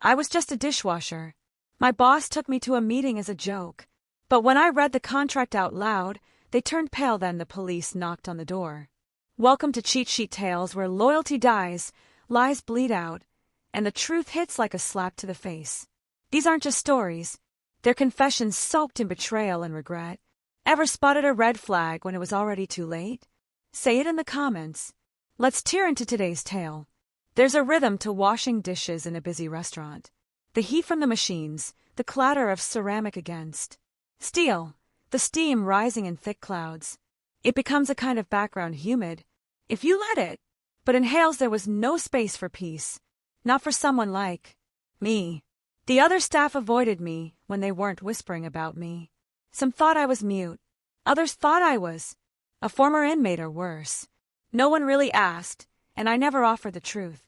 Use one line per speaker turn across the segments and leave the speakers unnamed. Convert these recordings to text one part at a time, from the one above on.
I was just a dishwasher. My boss took me to a meeting as a joke. But when I read the contract out loud, they turned pale. Then the police knocked on the door. Welcome to Cheat Sheet Tales, where loyalty dies, lies bleed out, and the truth hits like a slap to the face. These aren't just stories. They're confessions soaked in betrayal and regret. Ever spotted a red flag when it was already too late? Say it in the comments. Let's tear into today's tale. There's a rhythm to washing dishes in a busy restaurant. The heat from the machines, the clatter of ceramic against steel, the steam rising in thick clouds. It becomes a kind of background humid, if you let it. But in Hales there was no space for peace. Not for someone like me. The other staff avoided me when they weren't whispering about me. Some thought I was mute. Others thought I was a former inmate or worse. No one really asked, and I never offered the truth.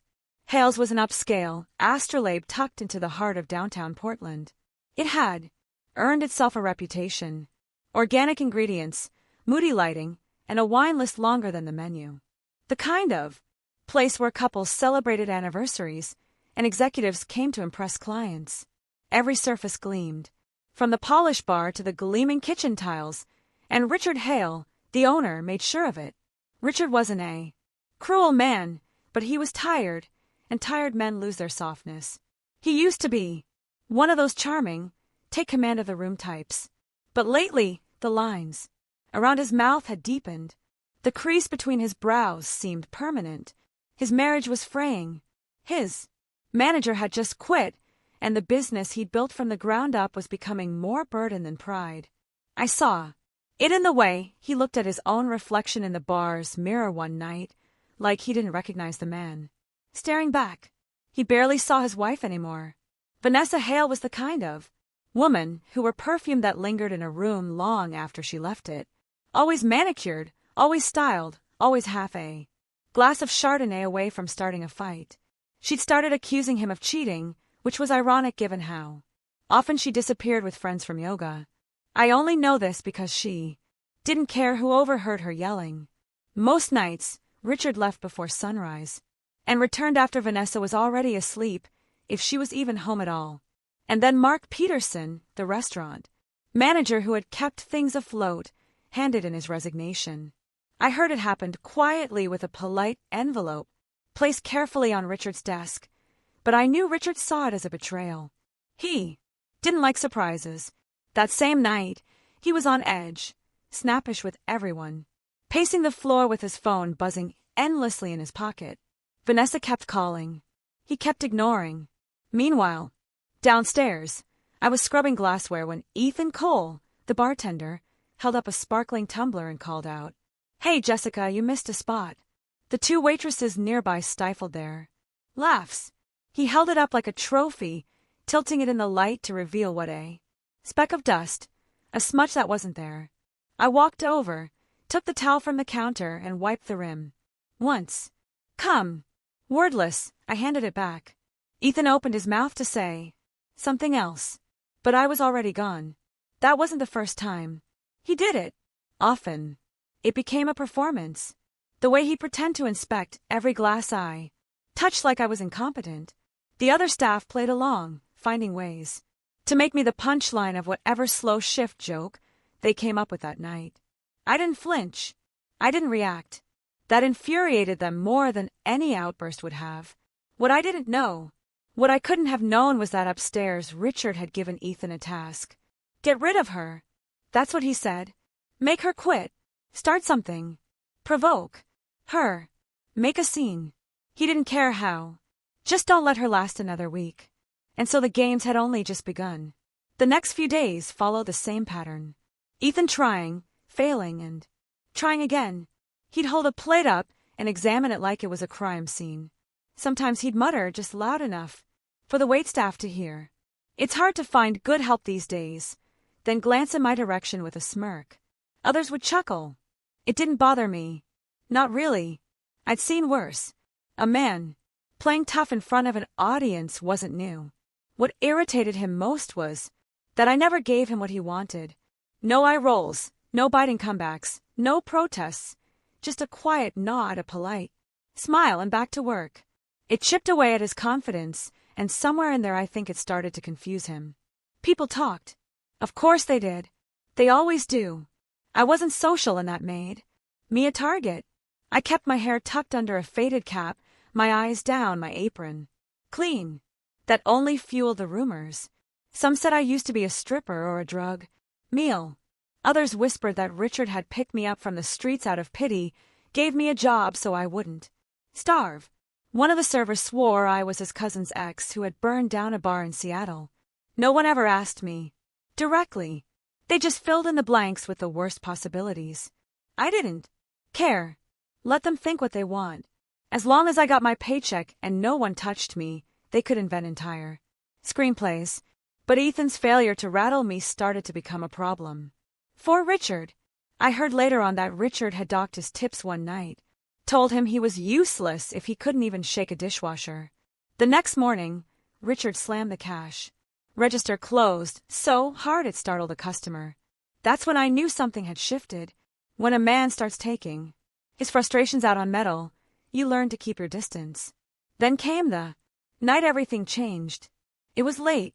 Hales was an upscale astrolabe tucked into the heart of downtown Portland. It had earned itself a reputation. Organic ingredients, moody lighting, and a wine list longer than the menu. The kind of place where couples celebrated anniversaries and executives came to impress clients. Every surface gleamed, from the polish bar to the gleaming kitchen tiles, and Richard Hale, the owner, made sure of it. Richard wasn't a cruel man, but he was tired, and tired men lose their softness. He used to be one of those charming, take command of the room types. But lately, the lines around his mouth had deepened. The crease between his brows seemed permanent. His marriage was fraying. His manager had just quit, and the business he'd built from the ground up was becoming more burden than pride. I saw it in the way he looked at his own reflection in the bar's mirror one night, like he didn't recognize the man staring back. He barely saw his wife anymore. Vanessa Hale was the kind of woman who wore perfume that lingered in a room long after she left it. Always manicured, always styled, always half a glass of Chardonnay away from starting a fight. She'd started accusing him of cheating, which was ironic given how often she disappeared with friends from yoga. I only know this because she didn't care who overheard her yelling. Most nights, Richard left before sunrise and returned after Vanessa was already asleep, if she was even home at all. And then Mark Peterson, the restaurant manager who had kept things afloat, handed in his resignation. I heard it happened quietly with a polite envelope placed carefully on Richard's desk, but I knew Richard saw it as a betrayal. He didn't like surprises. That same night, he was on edge, snappish with everyone, pacing the floor with his phone buzzing endlessly in his pocket. Vanessa kept calling. He kept ignoring. Meanwhile, downstairs, I was scrubbing glassware when Ethan Cole, the bartender, held up a sparkling tumbler and called out, "Hey, Jessica, you missed a spot." The two waitresses nearby stifled their laughs. He held it up like a trophy, tilting it in the light to reveal what a speck of dust, a smudge that wasn't there. I walked over, took the towel from the counter, and wiped the rim. Once. "Come." Wordless, I handed it back. Ethan opened his mouth to say something else, but I was already gone. That wasn't the first time. He did it. Often. It became a performance. The way he'd pretend to inspect every glass I touched like I was incompetent. The other staff played along, finding ways to make me the punchline of whatever slow shift joke they came up with that night. I didn't flinch. I didn't react. That infuriated them more than any outburst would have. What I didn't know, what I couldn't have known, was that upstairs Richard had given Ethan a task. Get rid of her. That's what he said. Make her quit. Start something. Provoke her. Make a scene. He didn't care how. Just don't let her last another week. And so the games had only just begun. The next few days followed the same pattern. Ethan trying, failing, and trying again. He'd hold a plate up and examine it like it was a crime scene. Sometimes he'd mutter just loud enough for the waitstaff to hear, "It's hard to find good help these days," then glance in my direction with a smirk. Others would chuckle. It didn't bother me. Not really. I'd seen worse. A man playing tough in front of an audience wasn't new. What irritated him most was that I never gave him what he wanted. No eye rolls, no biting comebacks, no protests. Just a quiet nod, a polite smile, and back to work. It chipped away at his confidence, and somewhere in there I think it started to confuse him. People talked. Of course they did. They always do. I wasn't social in that maid. Me a target. I kept my hair tucked under a faded cap, my eyes down, my apron clean. That only fueled the rumors. Some said I used to be a stripper or a drug meal. Others whispered that Richard had picked me up from the streets out of pity, gave me a job so I wouldn't starve. One of the servers swore I was his cousin's ex who had burned down a bar in Seattle. No one ever asked me directly. They just filled in the blanks with the worst possibilities. I didn't care. Let them think what they want. As long as I got my paycheck and no one touched me, they could invent entire screenplays. But Ethan's failure to rattle me started to become a problem. For Richard. I heard later on that Richard had docked his tips one night, told him he was useless if he couldn't even shake a dishwasher. The next morning, Richard slammed the cash register closed so hard it startled a customer. That's when I knew something had shifted. When a man starts taking his frustrations out on metal, you learn to keep your distance. Then came the night everything changed. It was late.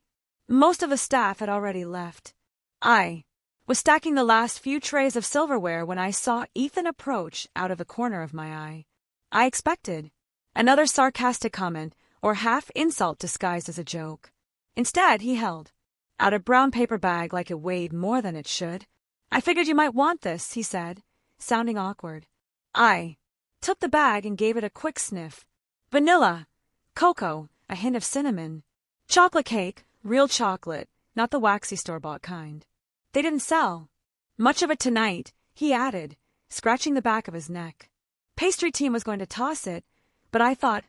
Most of the staff had already left. I was stacking the last few trays of silverware when I saw Ethan approach out of the corner of my eye. I expected another sarcastic comment or half-insult disguised as a joke. Instead, he held out a brown paper bag like it weighed more than it should. I figured you might want this, he said, sounding awkward. I took the bag and gave it a quick sniff. Vanilla, cocoa, a hint of cinnamon, chocolate cake, real chocolate, not the waxy store-bought kind. They didn't sell much of it tonight, he added, scratching the back of his neck. Pastry team was going to toss it, but I thought,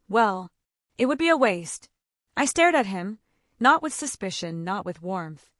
well, it would be a waste. I stared at him, not with suspicion, not with warmth.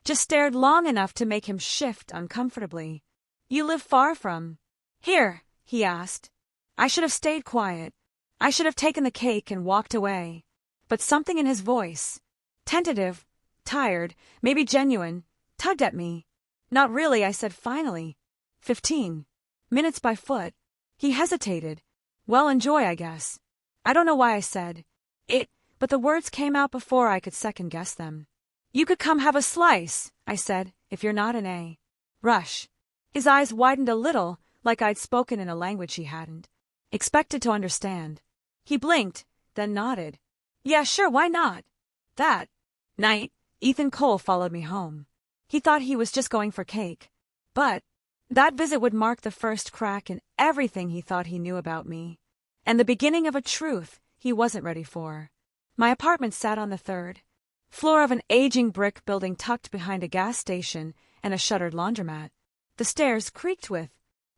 Just stared long enough to make him shift uncomfortably. You live far from here, he asked. I should have stayed quiet. I should have taken the cake and walked away. But something in his voice, tentative, tired, maybe genuine, tugged at me. Not really, I said finally. 15 minutes by foot. He hesitated. Well, enjoy, I guess. I don't know why I said it, but the words came out before I could second-guess them. You could come have a slice, I said, if you're not in a rush. His eyes widened a little, like I'd spoken in a language he hadn't expected to understand. He blinked, then nodded. Yeah, sure, why not? That night, Ethan Cole followed me home. He thought he was just going for cake. But that visit would mark the first crack in everything he thought he knew about me, and the beginning of a truth he wasn't ready for. My apartment sat on the third floor of an aging brick building tucked behind a gas station and a shuttered laundromat. The stairs creaked with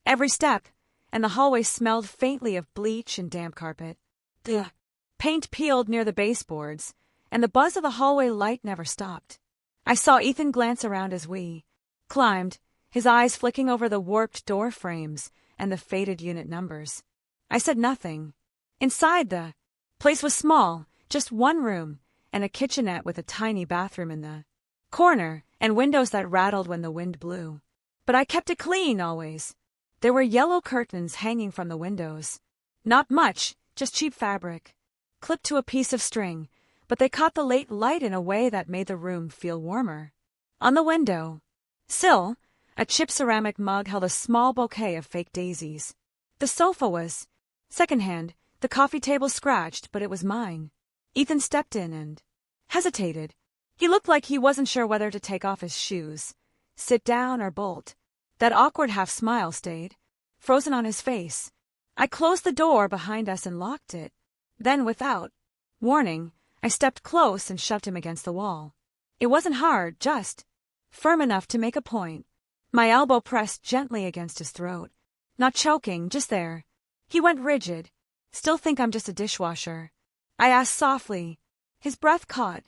every step, and the hallway smelled faintly of bleach and damp carpet. The paint peeled near the baseboards, and the buzz of the hallway light never stopped. I saw Ethan glance around as we climbed, his eyes flicking over the warped door frames and the faded unit numbers. I said nothing. Inside, the place was small, just one room, and a kitchenette with a tiny bathroom in the corner, and windows that rattled when the wind blew. But I kept it clean, always. There were yellow curtains hanging from the windows. Not much, just cheap fabric, clipped to a piece of string, but they caught the late light in a way that made the room feel warmer. On the window sill, a chipped ceramic mug held a small bouquet of fake daisies. The sofa was secondhand, the coffee table scratched, but it was mine. Ethan stepped in and hesitated. He looked like he wasn't sure whether to take off his shoes, sit down, or bolt. That awkward half-smile stayed frozen on his face. I closed the door behind us and locked it. Then, without warning, I stepped close and shoved him against the wall. It wasn't hard, just firm enough to make a point. My elbow pressed gently against his throat. Not choking, just there. He went rigid. Still think I'm just a dishwasher? I asked softly. His breath caught.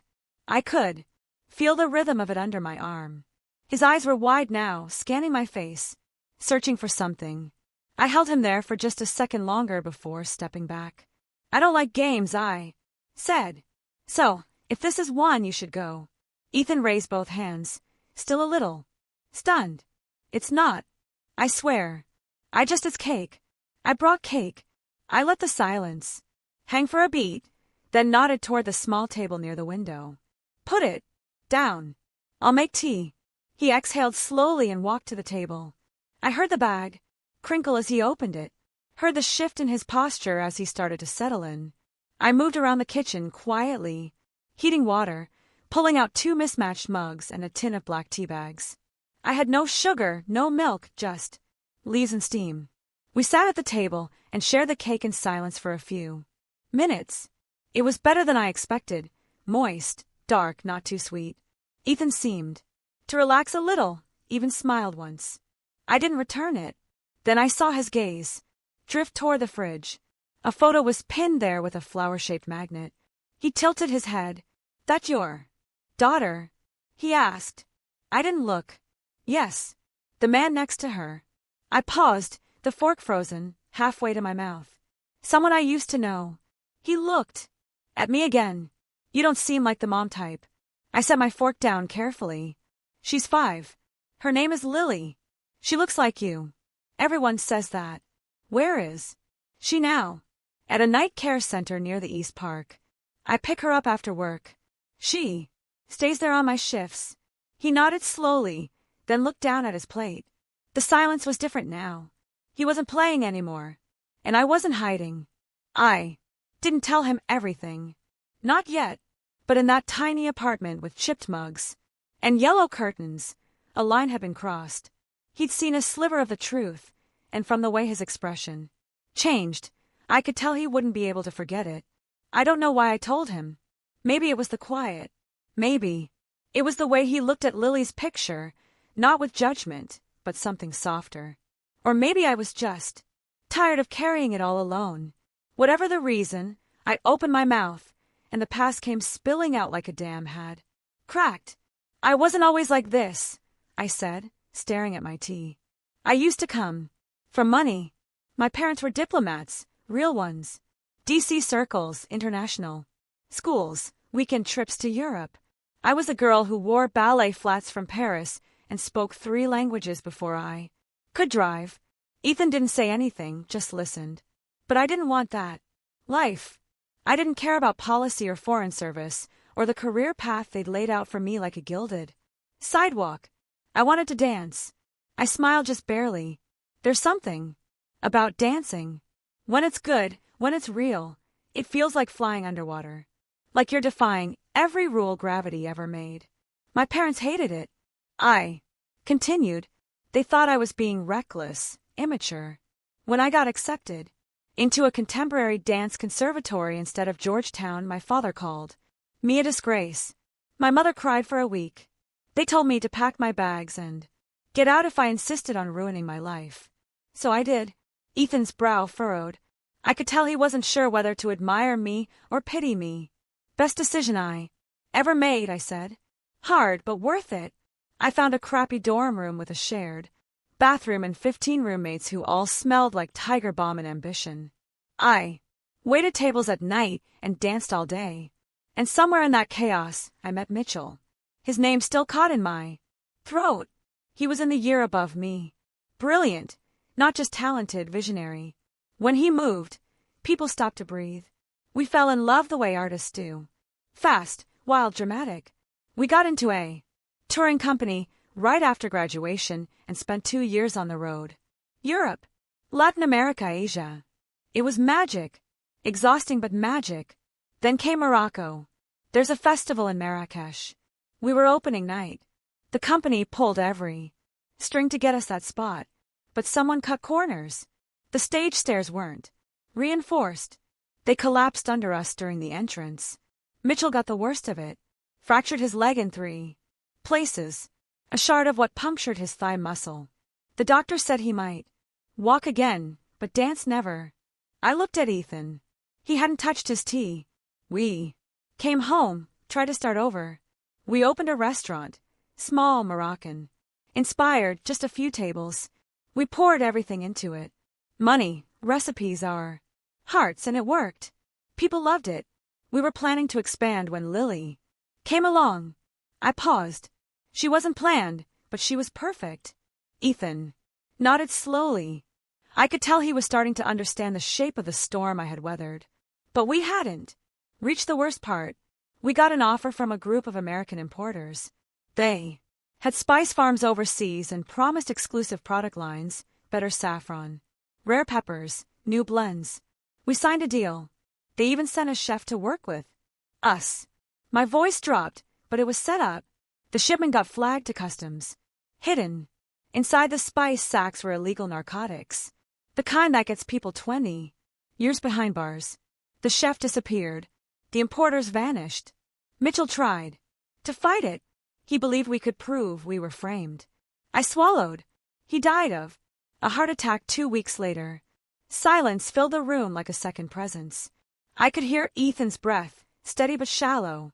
I could feel the rhythm of it under my arm. His eyes were wide now, scanning my face, searching for something. I held him there for just a second longer before stepping back. I don't like games, I said. So, if this is one, you should go. Ethan raised both hands, still a little stunned. It's not. I swear. It's cake. I brought cake. I let the silence hang for a beat, then nodded toward the small table near the window. Put it down. I'll make tea. He exhaled slowly and walked to the table. I heard the bag crinkle as he opened it, heard the shift in his posture as he started to settle in. I moved around the kitchen quietly, heating water, pulling out 2 mismatched mugs and a tin of black tea bags. I had no sugar, no milk, just leaves and steam. We sat at the table and shared the cake in silence for a few minutes. It was better than I expected, moist, dark, not too sweet. Ethan seemed to relax a little, even smiled once. I didn't return it. Then I saw his gaze drift toward the fridge. A photo was pinned there with a flower-shaped magnet. He tilted his head. That your daughter? He asked. I didn't look. Yes. The man next to her. I paused, the fork frozen, halfway to my mouth. Someone I used to know. He looked at me again. You don't seem like the mom type. I set my fork down carefully. She's 5. Her name is Lily. She looks like you. Everyone says that. Where is she now? At a night care center near the East Park. I pick her up after work. She stays there on my shifts. He nodded slowly, then looked down at his plate. The silence was different now. He wasn't playing anymore. And I wasn't hiding. I didn't tell him everything. Not yet. But in that tiny apartment with chipped mugs and yellow curtains, a line had been crossed. He'd seen a sliver of the truth, and from the way his expression changed, I could tell he wouldn't be able to forget it. I don't know why I told him. Maybe it was the quiet. Maybe it was the way he looked at Lily's picture, not with judgment, but something softer. Or maybe I was just tired of carrying it all alone. Whatever the reason, I opened my mouth, and the past came spilling out like a dam had cracked. I wasn't always like this, I said, staring at my tea. I used to come from money. My parents were diplomats, real ones. DC circles, international schools, weekend trips to Europe. I was a girl who wore ballet flats from Paris and spoke 3 languages before I could drive. Ethan didn't say anything, just listened. But I didn't want that life. I didn't care about policy or foreign service, or the career path they'd laid out for me like a gilded sidewalk. I wanted to dance. I smiled just barely. There's something about dancing. When it's good, when it's real, it feels like flying underwater. Like you're defying every rule gravity ever made. My parents hated it. I continued. They thought I was being reckless, immature. When I got accepted into a contemporary dance conservatory instead of Georgetown, my father called me a disgrace. My mother cried for a week. They told me to pack my bags and get out if I insisted on ruining my life. So I did. Ethan's brow furrowed. I could tell he wasn't sure whether to admire me or pity me. Best decision I ever made, I said. Hard, but worth it. I found a crappy dorm room with a shared bathroom and 15 roommates who all smelled like Tiger Balm and ambition. I waited tables at night and danced all day. And somewhere in that chaos, I met Mitchell. His name still caught in my throat. He was in the year above me. Brilliant, not just talented, visionary. When he moved, people stopped to breathe. We fell in love the way artists do. Fast, wild, dramatic. We got into a touring company right after graduation and spent 2 years on the road. Europe, Latin America, Asia. It was magic. Exhausting but magic. Then came Morocco. There's a festival in Marrakesh. We were opening night. The company pulled every string to get us that spot. But someone cut corners. The stage stairs weren't reinforced. They collapsed under us during the entrance. Mitchell got the worst of it. Fractured his leg in 3 places. A shard of what punctured his thigh muscle. The doctor said he might walk again, but dance never. I looked at Ethan. He hadn't touched his tea. We came home, tried to start over. We opened a restaurant, small, Moroccan. Inspired, just a few tables. We poured everything into it. Money, recipes, our hearts, and it worked. People loved it. We were planning to expand when Lily came along. I paused. She wasn't planned, but she was perfect. Ethan nodded slowly. I could tell he was starting to understand the shape of the storm I had weathered. But we hadn't. Reach the worst part. We got an offer from a group of American importers. They had spice farms overseas and promised exclusive product lines, better saffron, rare peppers, new blends. We signed a deal. They even sent a chef to work with us. My voice dropped, but it was set up. The shipment got flagged to customs. Hidden. Inside the spice sacks were illegal narcotics. The kind that gets people 20 years behind bars. The chef disappeared. The importers vanished. Mitchell tried to fight it. He believed we could prove we were framed. I swallowed. He died of a heart attack 2 weeks later. Silence filled the room like a second presence. I could hear Ethan's breath, steady but shallow.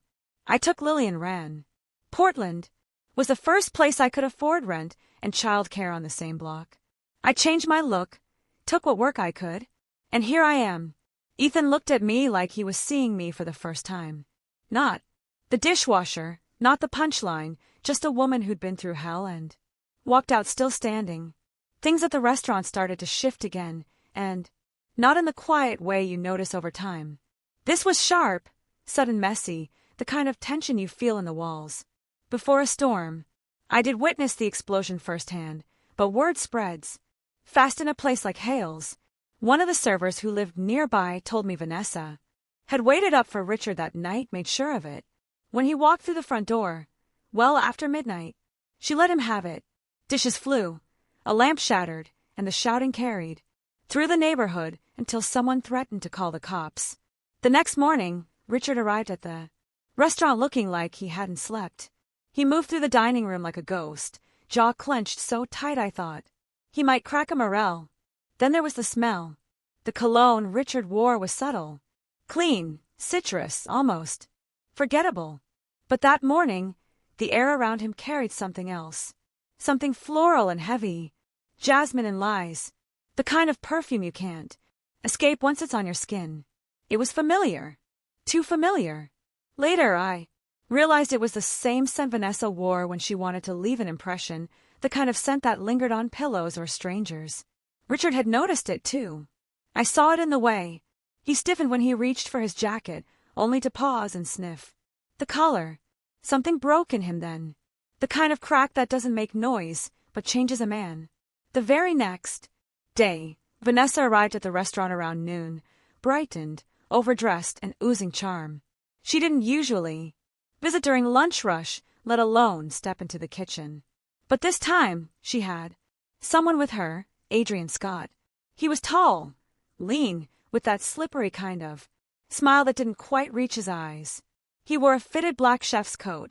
I took Lily and ran. Portland was the first place I could afford rent and childcare on the same block. I changed my look, took what work I could, and here I am. Ethan looked at me like he was seeing me for the first time. Not the dishwasher, not the punchline, just a woman who'd been through hell and walked out still standing. Things at the restaurant started to shift again, and not in the quiet way you notice over time. This was sharp, sudden, messy, the kind of tension you feel in the walls. Before a storm, I did witness the explosion firsthand, but word spreads fast in a place like Hales. One of the servers who lived nearby told me Vanessa had waited up for Richard that night, made sure of it. When he walked through the front door, well after midnight, she let him have it. Dishes flew, a lamp shattered, and the shouting carried through the neighborhood until someone threatened to call the cops. The next morning, Richard arrived at the restaurant looking like he hadn't slept. He moved through the dining room like a ghost, jaw clenched so tight I thought he might crack a morel. Then there was the smell. The cologne Richard wore was subtle, clean, citrus, almost forgettable. But that morning, the air around him carried something else. Something floral and heavy. Jasmine and lies. The kind of perfume you can't escape once it's on your skin. It was familiar. Too familiar. Later, I realized it was the same scent Vanessa wore when she wanted to leave an impression, the kind of scent that lingered on pillows or strangers. Richard had noticed it, too. I saw it in the way he stiffened when he reached for his jacket, only to pause and sniff. The collar. Something broke in him then. The kind of crack that doesn't make noise, but changes a man. The very next day, Vanessa arrived at the restaurant around noon, brightened, overdressed, and oozing charm. She didn't usually visit during lunch rush, let alone step into the kitchen. But this time, she had someone with her, Adrian Scott. He was tall, lean, with that slippery kind of smile that didn't quite reach his eyes. He wore a fitted black chef's coat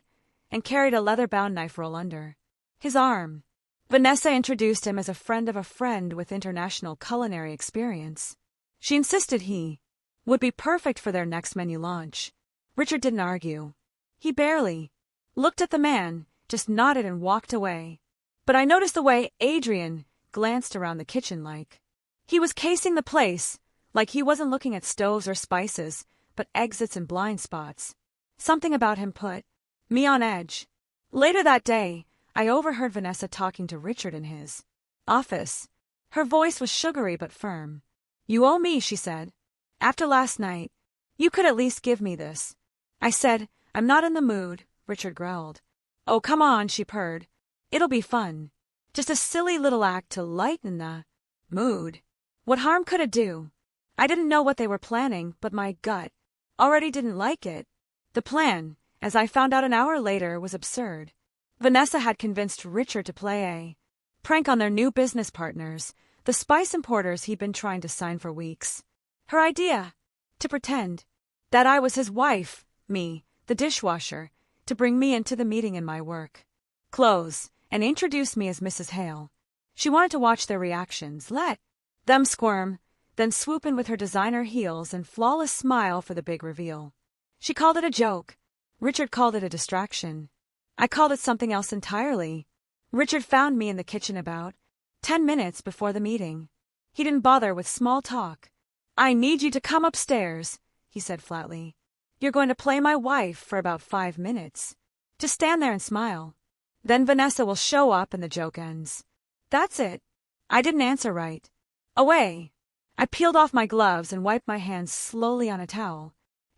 and carried a leather-bound knife roll under his arm. Vanessa introduced him as a friend of a friend with international culinary experience. She insisted he would be perfect for their next menu launch. Richard didn't argue. He barely looked at the man, just nodded and walked away. But I noticed the way Adrian glanced around the kitchen like he was casing the place, like he wasn't looking at stoves or spices, but exits and blind spots. Something about him put me on edge. Later that day, I overheard Vanessa talking to Richard in his office. Her voice was sugary but firm. "You owe me," she said. "After last night, you could at least give me this." I said, "I'm not in the mood," Richard growled. "Oh, come on," she purred. "It'll be fun. Just a silly little act to lighten the mood. What harm could it do?" I didn't know what they were planning, but my gut already didn't like it. The plan, as I found out an hour later, was absurd. Vanessa had convinced Richard to play a prank on their new business partners, the spice importers he'd been trying to sign for weeks. Her idea, to pretend that I was his wife, me, the dishwasher, to bring me into the meeting in my work clothes, and introduce me as Mrs. Hale. She wanted to watch their reactions, let them squirm, then swoop in with her designer heels and flawless smile for the big reveal. She called it a joke. Richard called it a distraction. I called it something else entirely. Richard found me in the kitchen about 10 minutes before the meeting. He didn't bother with small talk. "I need you to come upstairs," he said flatly. "You're going to play my wife for about 5 minutes. Just stand there and smile. Then Vanessa will show up and the joke ends." That's it. I didn't answer right away. I peeled off my gloves and wiped my hands slowly on a towel.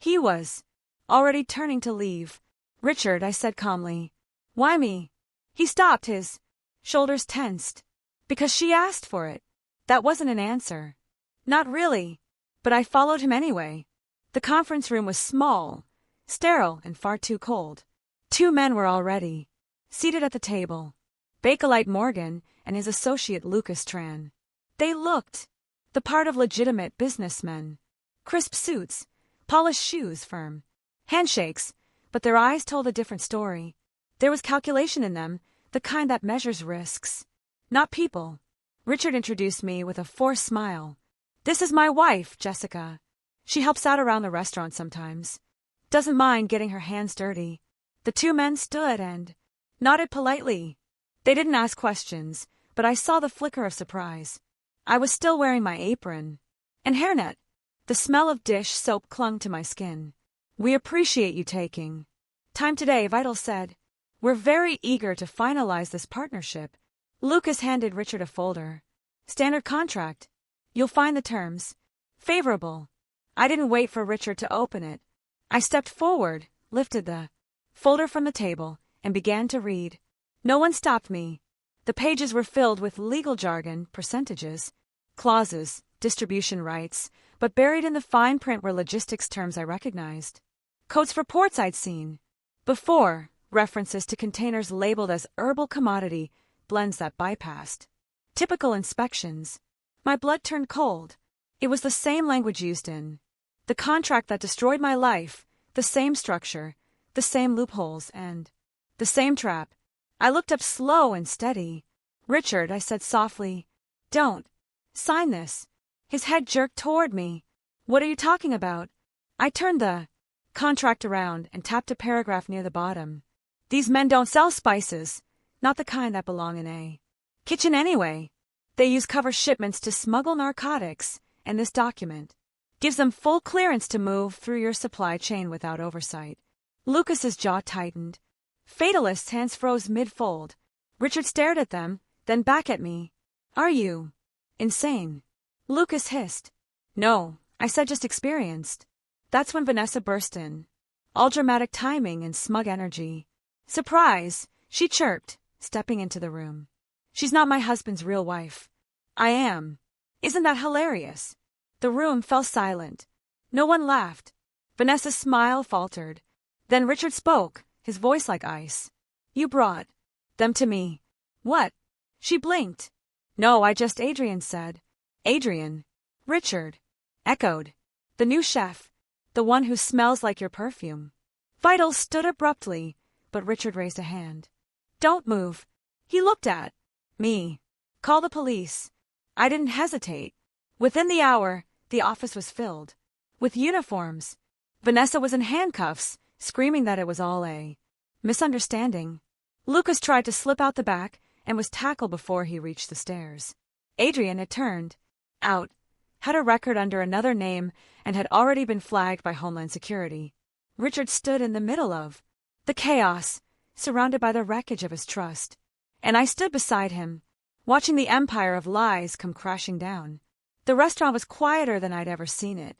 He was already turning to leave. Richard, I said calmly. Why me? He stopped, his shoulders tensed. Because she asked for it. That wasn't an answer. Not really. But I followed him anyway. The conference room was small, sterile, and far too cold. 2 men were already seated at the table. Bakelite Morgan and his associate Lucas Tran. They looked the part of legitimate businessmen. Crisp suits, polished shoes, firm handshakes, but their eyes told a different story. There was calculation in them, the kind that measures risks, not people. Richard introduced me with a forced smile. This is my wife, Jessica. She helps out around the restaurant sometimes. Doesn't mind getting her hands dirty. The 2 men stood and nodded politely. They didn't ask questions, but I saw the flicker of surprise. I was still wearing my apron and hairnet. The smell of dish soap clung to my skin. We appreciate you taking time today, Vital said. We're very eager to finalize this partnership. Lucas handed Richard a folder. Standard contract. You'll find the terms favorable. I didn't wait for Richard to open it. I stepped forward, lifted the folder from the table, and began to read. No one stopped me. The pages were filled with legal jargon, percentages, clauses, distribution rights, but buried in the fine print were logistics terms I recognized. Codes for ports I'd seen before, references to containers labeled as herbal commodity, blends that bypassed typical inspections. My blood turned cold. It was the same language used in the contract that destroyed my life, the same structure, the same loopholes, and the same trap. I looked up slow and steady. Richard, I said softly, don't sign this. His head jerked toward me. What are you talking about? I turned the contract around and tapped a paragraph near the bottom. These men don't sell spices, not the kind that belong in a kitchen anyway. They use cover shipments to smuggle narcotics, and this document gives them full clearance to move through your supply chain without oversight. Lucas's jaw tightened. Fatalist's hands froze mid-fold. Richard stared at them, then back at me. Are you insane? Lucas hissed. No, I said, just experienced. That's when Vanessa burst in. All dramatic timing and smug energy. Surprise, she chirped, stepping into the room. She's not my husband's real wife. I am. Isn't that hilarious? The room fell silent. No one laughed. Vanessa's smile faltered. Then Richard spoke, his voice like ice. You brought them to me. What? She blinked. No, Adrian said. Adrian. Richard echoed. The new chef. The one who smells like your perfume. Vital stood abruptly, but Richard raised a hand. Don't move. He looked at me. Call the police. I didn't hesitate. Within the hour, the office was filled with uniforms. Vanessa was in handcuffs, screaming that it was all a misunderstanding. Lucas tried to slip out the back and was tackled before he reached the stairs. Adrian had turned out, had a record under another name, and had already been flagged by Homeland Security. Richard stood in the middle of the chaos, surrounded by the wreckage of his trust. And I stood beside him, watching the empire of lies come crashing down. The restaurant was quieter than I'd ever seen it.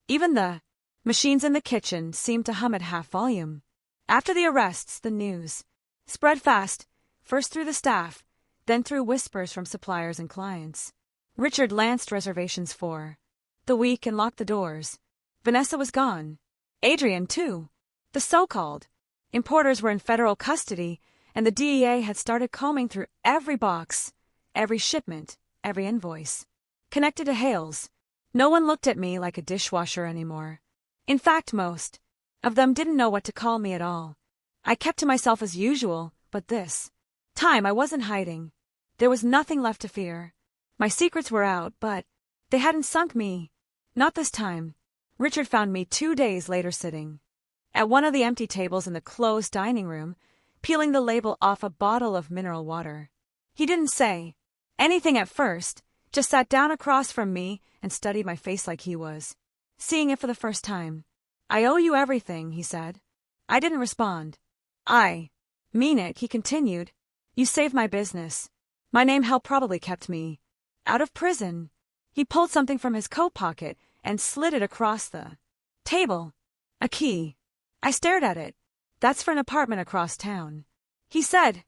Even the machines in the kitchen seemed to hum at half volume. After the arrests, the news spread fast, first through the staff, then through whispers from suppliers and clients. Richard lanced reservations for the week and locked the doors. Vanessa was gone. Adrian, too. The so-called importers were in federal custody, and the DEA had started combing through every box, every shipment, every invoice. Connected to Hales. No one looked at me like a dishwasher anymore. In fact, most of them didn't know what to call me at all. I kept to myself as usual, but this time I wasn't hiding. There was nothing left to fear. My secrets were out, but they hadn't sunk me. Not this time. Richard found me 2 days later sitting at one of the empty tables in the closed dining room, peeling the label off a bottle of mineral water. He didn't say anything at first, just sat down across from me and studied my face like he was seeing it for the first time. I owe you everything, he said. I didn't respond. I mean it, he continued. You saved my business. My name help probably kept me out of prison. He pulled something from his coat pocket and slid it across the table. A key. I stared at it. That's for an apartment across town. He said,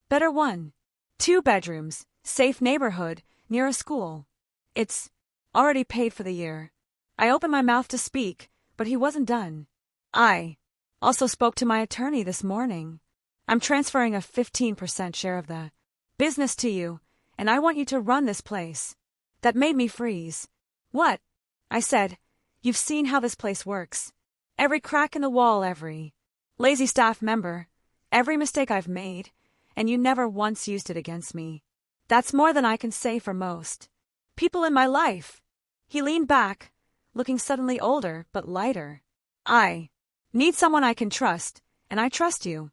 better one. 2 bedrooms, safe neighborhood, near a school. It's already paid for the year. I opened my mouth to speak, but he wasn't done. I also spoke to my attorney this morning. I'm transferring a 15% share of the business to you, and I want you to run this place. That made me freeze. What? I said. You've seen how this place works. Every crack in the wall, every lazy staff member, every mistake I've made, and you never once used it against me. That's more than I can say for most people in my life. He leaned back, looking suddenly older but lighter. I need someone I can trust, and I trust you.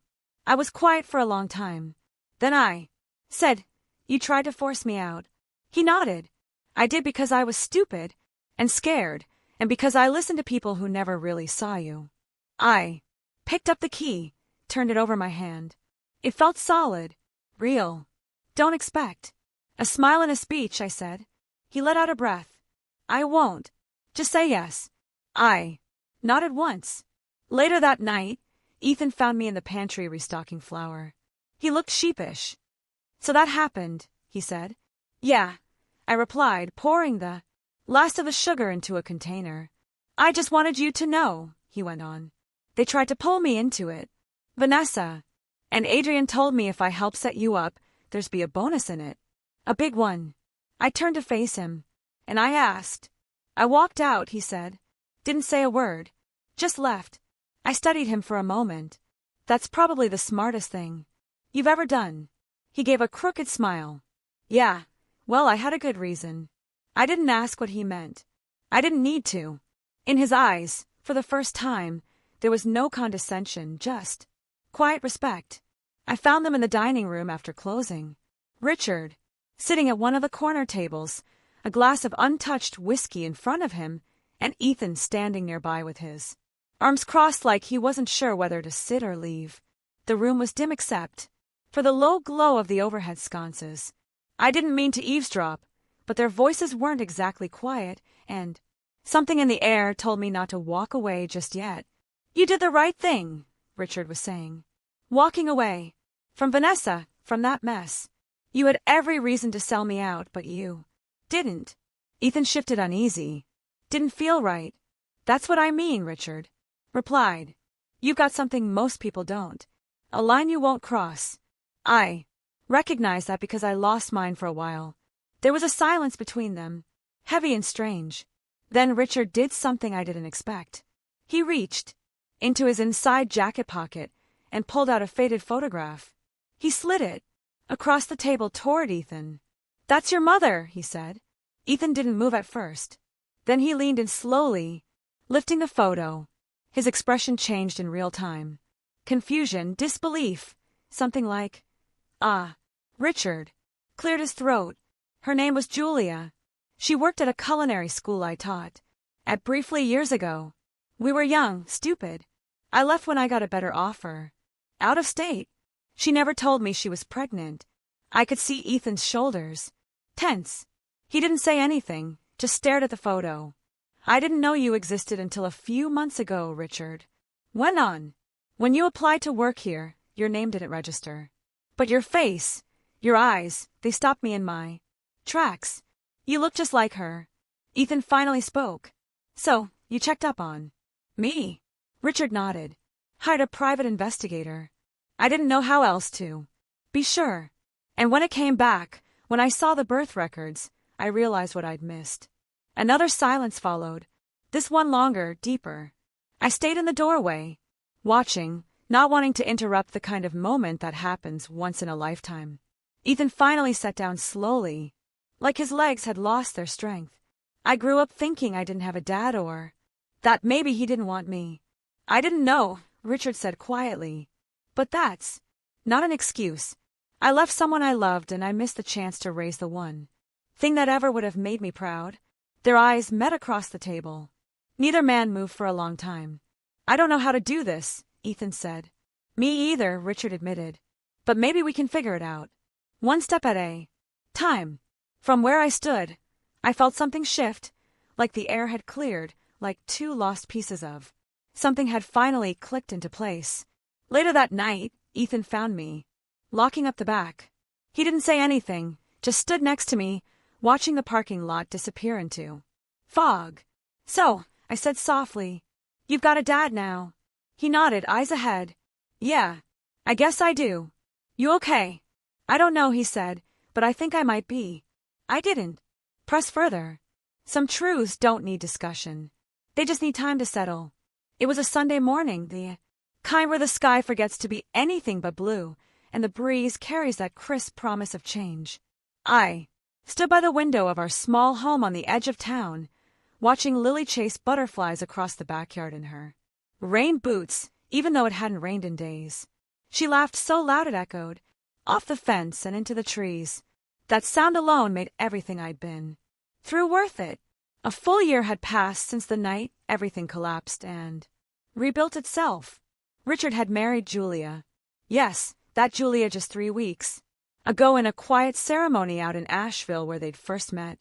I was quiet for a long time. Then I said, You tried to force me out. He nodded. I did because I was stupid and scared, and because I listened to people who never really saw you. I picked up the key, turned it over my hand. It felt solid, real. Don't expect a smile and a speech, I said. He let out a breath. I won't. Just say yes. I nodded once. Later that night, Ethan found me in the pantry restocking flour. He looked sheepish. So that happened, he said. Yeah, I replied, pouring the last of the sugar into a container. I just wanted you to know, he went on. They tried to pull me into it. Vanessa and Adrian told me if I help set you up, there's be a bonus in it. A big one. I turned to face him, and I asked. I walked out, he said. Didn't say a word. Just left. I studied him for a moment. That's probably the smartest thing you've ever done. He gave a crooked smile. Yeah, well, I had a good reason. I didn't ask what he meant. I didn't need to. In his eyes, for the first time, there was no condescension, just quiet respect. I found them in the dining room after closing. Richard, sitting at one of the corner tables, a glass of untouched whiskey in front of him, and Ethan standing nearby with his arms crossed like he wasn't sure whether to sit or leave. The room was dim except for the low glow of the overhead sconces. I didn't mean to eavesdrop, but their voices weren't exactly quiet, and something in the air told me not to walk away just yet. You did the right thing, Richard was saying. Walking away. From Vanessa, from that mess. You had every reason to sell me out, but you didn't. Ethan shifted uneasy. Didn't feel right. That's what I mean, Richard replied. You've got something most people don't. A line you won't cross. I recognized that because I lost mine for a while. There was a silence between them, heavy and strange. Then Richard did something I didn't expect. He reached into his inside jacket pocket and pulled out a faded photograph. He slid it across the table toward Ethan. That's your mother, he said. Ethan didn't move at first. Then he leaned in slowly, lifting the photo. His expression changed in real time. Confusion, disbelief, something like, Richard cleared his throat. Her name was Julia. She worked at a culinary school I taught at briefly years ago. We were young, stupid. I left when I got a better offer. Out of state. She never told me she was pregnant. I could see Ethan's shoulders tense. He didn't say anything, just stared at the photo. I didn't know you existed until a few months ago, Richard went on. When you applied to work here, your name didn't register. But your face, your eyes, they stopped me in my tracks. You look just like her. Ethan finally spoke. So, you checked up on me? Richard nodded. Hired a private investigator. I didn't know how else to be sure. And when it came back, when I saw the birth records, I realized what I'd missed. Another silence followed. This one longer, deeper. I stayed in the doorway, watching, not wanting to interrupt the kind of moment that happens once in a lifetime. Ethan finally sat down slowly, like his legs had lost their strength. I grew up thinking I didn't have a dad or that maybe he didn't want me. I didn't know, Richard said quietly. But that's not an excuse. I left someone I loved and I missed the chance to raise the one thing that ever would have made me proud. Their eyes met across the table. Neither man moved for a long time. I don't know how to do this, Ethan said. Me either, Richard admitted. But maybe we can figure it out. One step at a time. From where I stood, I felt something shift, like the air had cleared, like 2 lost pieces of Something had finally clicked into place. Later that night, Ethan found me, locking up the back. He didn't say anything, just stood next to me, watching the parking lot disappear into fog. "So," I said softly, "you've got a dad now." He nodded, eyes ahead. "Yeah, I guess I do." "You okay?" "I don't know," he said, "but I think I might be." I didn't press further. Some truths don't need discussion. They just need time to settle. It was a Sunday morning, the kind where the sky forgets to be anything but blue, and the breeze carries that crisp promise of change. I stood by the window of our small home on the edge of town, watching Lily chase butterflies across the backyard in her rain boots, even though it hadn't rained in days. She laughed so loud it echoed, off the fence and into the trees. That sound alone made everything I'd been through worth it. A full year had passed since the night everything collapsed and rebuilt itself. Richard had married Julia. Yes, that Julia just 3 weeks ago in a quiet ceremony out in Asheville where they'd first met.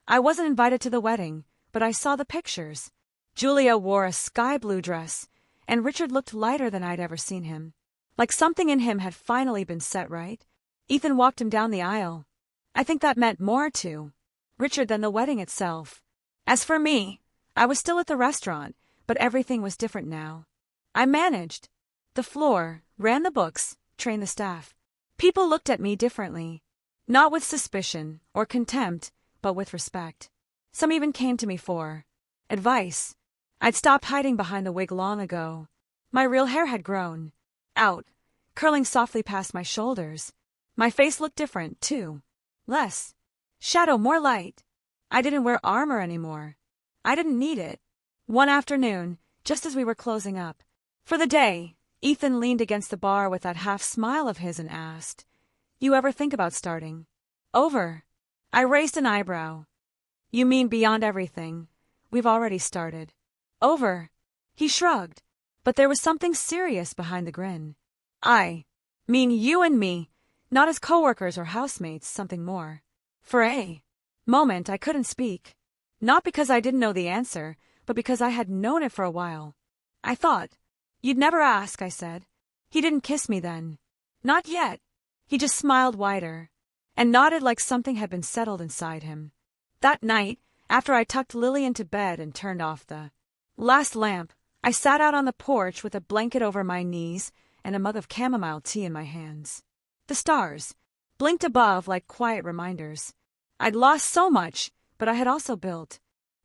I wasn't invited to the wedding, but I saw the pictures. Julia wore a sky blue dress, and Richard looked lighter than I'd ever seen him. Like something in him had finally been set right. Ethan walked him down the aisle. I think that meant more to Richard than the wedding itself. As for me, I was still at the restaurant, but everything was different now. I managed the floor, ran the books, trained the staff. People looked at me differently, not with suspicion or contempt, but with respect. Some even came to me for advice. I'd stopped hiding behind the wig long ago. My real hair had grown out, curling softly past my shoulders. My face looked different, too. Less shadow, more light. I didn't wear armor anymore. I didn't need it. One afternoon, just as we were closing up for the day, Ethan leaned against the bar with that half smile of his and asked, "You ever think about starting over?" I raised an eyebrow. "You mean beyond everything? We've already started over." He shrugged, but there was something serious behind the grin. "I mean you and me, not as coworkers or housemates, something more." For a moment I couldn't speak. Not because I didn't know the answer, but because I had known it for a while. "I thought you'd never ask," I said. He didn't kiss me then. Not yet. He just smiled wider and nodded like something had been settled inside him. That night, after I tucked Lily into bed and turned off the last lamp, I sat out on the porch with a blanket over my knees and a mug of chamomile tea in my hands. The stars blinked above like quiet reminders. I'd lost so much, but I had also built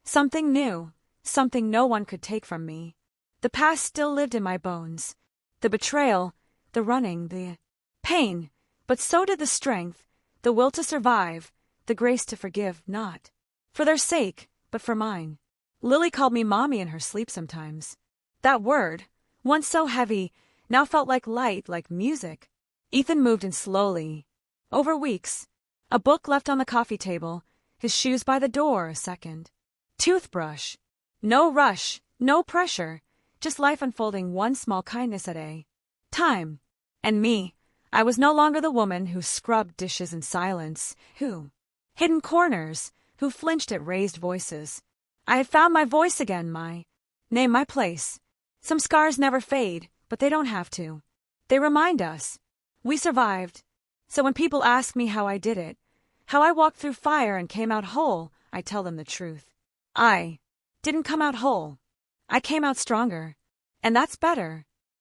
something new, something no one could take from me. The past still lived in my bones. The betrayal, the running, the pain, but so did the strength, the will to survive, the grace to forgive, not for their sake, but for mine. Lily called me mommy in her sleep sometimes. That word, once so heavy, now felt like light, like music. Ethan moved in slowly. Over weeks. A book left on the coffee table, his shoes by the door a second. Toothbrush. No rush, no pressure, just life unfolding one small kindness at a time. And me, I was no longer the woman who scrubbed dishes in silence, who hid in corners, who flinched at raised voices. I had found my voice again, my name, my place. Some scars never fade, but they don't have to. They remind us. We survived. So when people ask me how I did it, how I walked through fire and came out whole, I tell them the truth. I didn't come out whole. I came out stronger. And that's better.